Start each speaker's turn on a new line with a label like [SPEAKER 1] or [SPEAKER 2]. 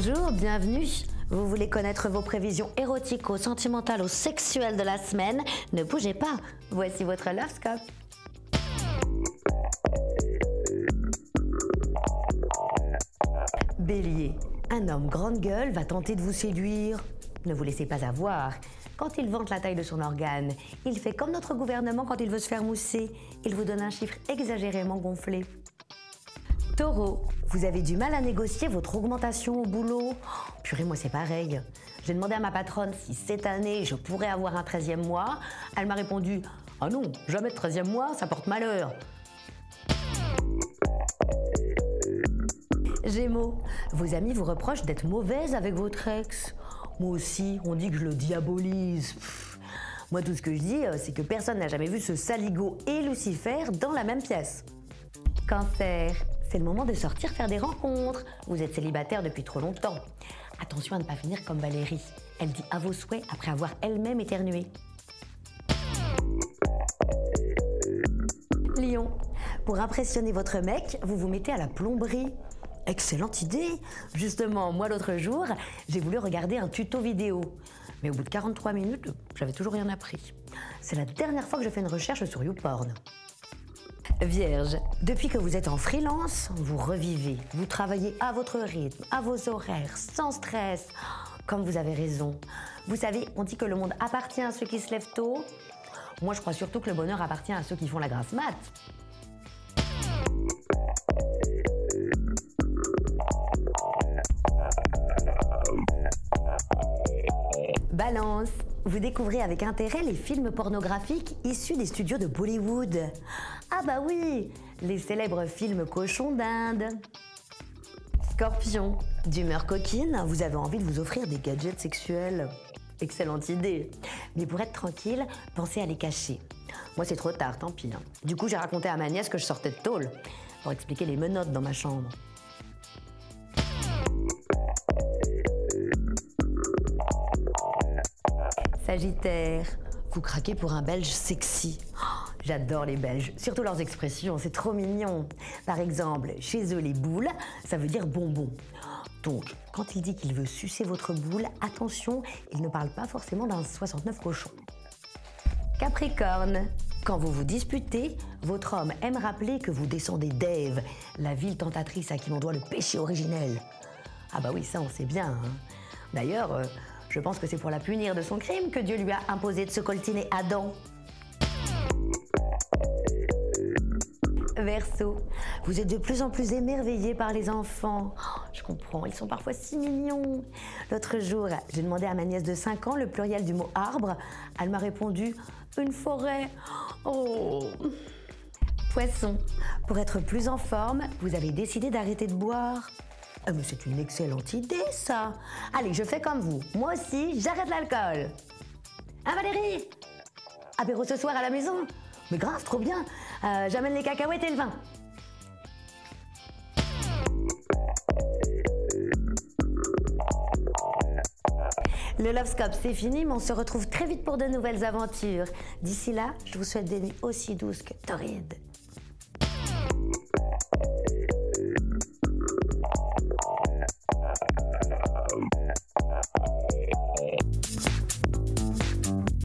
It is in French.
[SPEAKER 1] Bonjour, bienvenue. Vous voulez connaître vos prévisions érotico-sentimentales ou sexuelles de la semaine? Ne bougez pas, voici votre Lovescope. Bélier, un homme grande gueule va tenter de vous séduire. Ne vous laissez pas avoir. Quand il vante la taille de son organe, il fait comme notre gouvernement quand il veut se faire mousser. Il vous donne un chiffre exagérément gonflé. Taureau, vous avez du mal à négocier votre augmentation au boulot. Oh, purée, moi c'est pareil. J'ai demandé à ma patronne si cette année je pourrais avoir un 13e mois. Elle m'a répondu « Ah non, jamais de 13e mois, ça porte malheur ». Gémeaux, vos amis vous reprochent d'être mauvaise avec votre ex. Moi aussi, on dit que je le diabolise. Moi, tout ce que je dis, c'est que personne n'a jamais vu ce saligot et Lucifer dans la même pièce. Cancer, c'est le moment de sortir faire des rencontres. Vous êtes célibataire depuis trop longtemps. Attention à ne pas finir comme Valérie. Elle dit à vos souhaits après avoir elle-même éternué. Lion, pour impressionner votre mec, vous vous mettez à la plomberie. Excellente idée! Justement, moi l'autre jour, j'ai voulu regarder un tuto vidéo. Mais au bout de 43 minutes, j'avais toujours rien appris. C'est la dernière fois que je fais une recherche sur YouPorn. Vierge, depuis que vous êtes en freelance, vous revivez, vous travaillez à votre rythme, à vos horaires, sans stress. Comme vous avez raison. Vous savez, on dit que le monde appartient à ceux qui se lèvent tôt. Moi, je crois surtout que le bonheur appartient à ceux qui font la grasse mat. Balance, vous découvrez avec intérêt les films pornographiques issus des studios de Bollywood. Ah bah oui, les célèbres films cochons d'Inde. Scorpion, d'humeur coquine, vous avez envie de vous offrir des gadgets sexuels. Excellente idée. Mais pour être tranquille, pensez à les cacher. Moi c'est trop tard, tant pis. Du coup j'ai raconté à ma nièce que je sortais de tôle pour expliquer les menottes dans ma chambre. Sagittaire, vous craquez pour un Belge sexy. Oh, j'adore les Belges, surtout leurs expressions, c'est trop mignon. Par exemple, chez eux les boules, ça veut dire bonbon. Donc, quand il dit qu'il veut sucer votre boule, attention, il ne parle pas forcément d'un 69 cochon. Capricorne, quand vous vous disputez, votre homme aime rappeler que vous descendez d'Ève, la ville tentatrice à qui l'on doit le péché originel. Ah bah oui, ça on sait bien. Hein. D'ailleurs, je pense que c'est pour la punir de son crime que Dieu lui a imposé de se coltiner Adam. Verseau, vous êtes de plus en plus émerveillé par les enfants. Oh, je comprends, ils sont parfois si mignons. L'autre jour, j'ai demandé à ma nièce de 5 ans le pluriel du mot arbre. Elle m'a répondu « une forêt ». Oh. Poisson, pour être plus en forme, vous avez décidé d'arrêter de boire. Ah mais c'est une excellente idée ça. Allez, je fais comme vous. Moi aussi, j'arrête l'alcool. Hein Valérie? Apéro ce soir à la maison? Mais grave, trop bien. J'amène les cacahuètes et le vin. Le Lovescope, c'est fini, mais on se retrouve très vite pour de nouvelles aventures. D'ici là, je vous souhaite des nuits aussi douces que torrides.